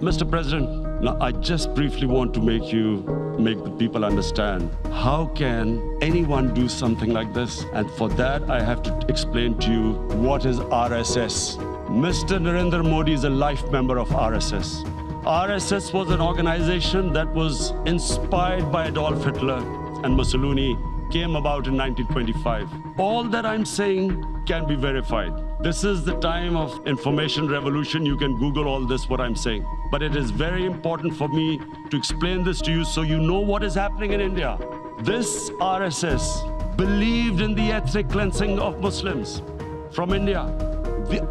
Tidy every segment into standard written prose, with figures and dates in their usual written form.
Mr. President, now I just briefly want to make the people understand how can anyone do something like this? And for that, I have to explain to you what is RSS. Mr. Narendra Modi is a life member of RSS. RSS was an organization that was inspired by Adolf Hitler and Mussolini, came about in 1925. All that I'm saying can be verified. This is the time of information revolution. You can Google all this, what I'm saying. But it is very important for me to explain this to you so you know what is happening in India. This RSS believed in the ethnic cleansing of Muslims from India.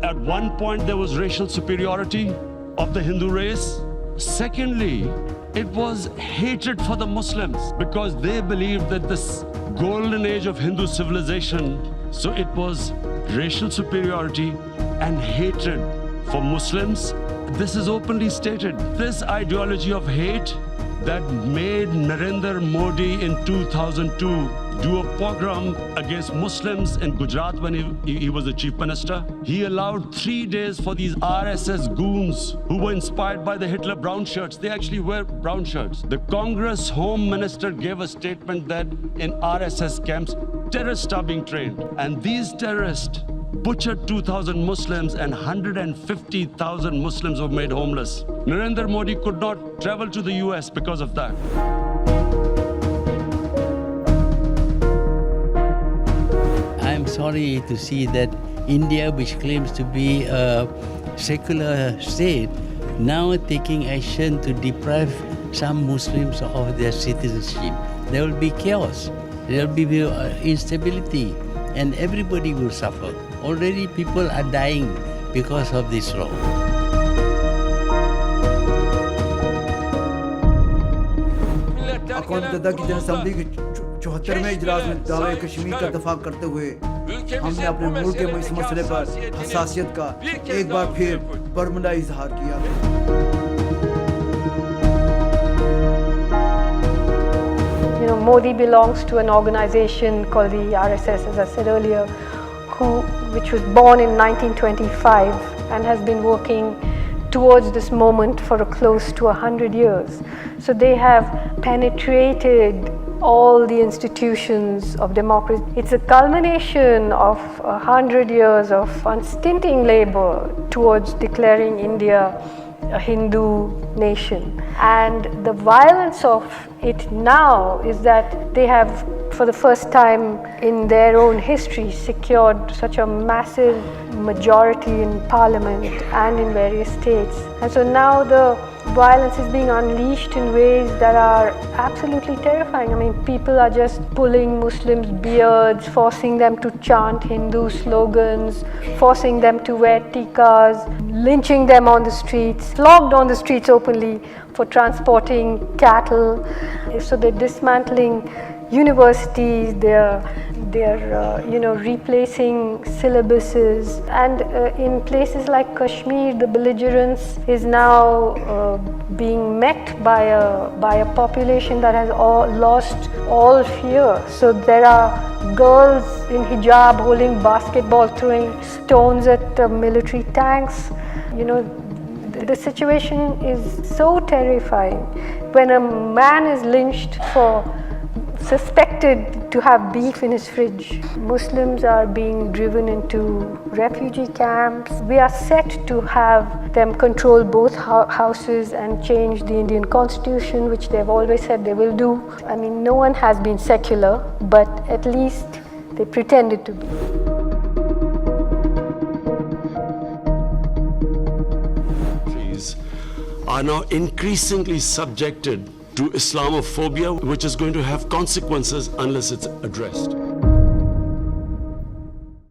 At one point, there was racial superiority of the Hindu race. Secondly, it was hatred for the Muslims because they believed that this golden age of Hindu civilization, so it was racial superiority and hatred for Muslims. This is openly stated. This ideology of hate that made Narendra Modi in 2002 do a pogrom against Muslims in Gujarat when he was the chief minister. He allowed 3 days for these RSS goons who were inspired by the Hitler brown shirts. They actually wear brown shirts. The Congress Home Minister gave a statement that in RSS camps, terrorists are being trained. And these terrorists butchered 2,000 Muslims and 150,000 Muslims were made homeless. Narendra Modi could not travel to the US because of that. I'm sorry to see that India, which claims to be a secular state, now taking action to deprive some Muslims of their citizenship. There will be chaos, there will be instability, and everybody will suffer. Already people are dying because of this law. अक़ौम मुत्तहिदा की जनअसेंबली के 74वें इजलास में दावे कश्मीर का दफा करते हुए हमने अपने मुल्क के इस मसले पर हसासियत का एक बार फिर बर्मदा इजहार किया। Modi belongs to an organization called the RSS, as I said earlier, which was born in 1925 and has been working towards this moment for close to 100 years. So they have penetrated all the institutions of democracy. It's a culmination of 100 years of unstinting labor towards declaring India a Hindu nation. And the violence of it now is that they have, for the first time in their own history, secured such a massive majority in parliament and in various states. And so now the violence is being unleashed in ways that are absolutely terrifying. I mean, people are just pulling Muslims' beards, forcing them to chant Hindu slogans, forcing them to wear tikas, lynching them on the streets, flogged on the streets openly for transporting cattle. So they're dismantling universities, they're replacing syllabuses, and in places like Kashmir, the belligerence is now being met by a population that has lost all fear. So there are girls in hijab holding basketball, throwing stones at military tanks. The situation is so terrifying. When a man is lynched for suspected to have beef in his fridge, Muslims are being driven into refugee camps. We are set to have them control both houses and change the Indian constitution, which they've always said they will do. I mean, no one has been secular, but at least they pretended to be. Are now increasingly subjected to Islamophobia, which is going to have consequences unless it's addressed.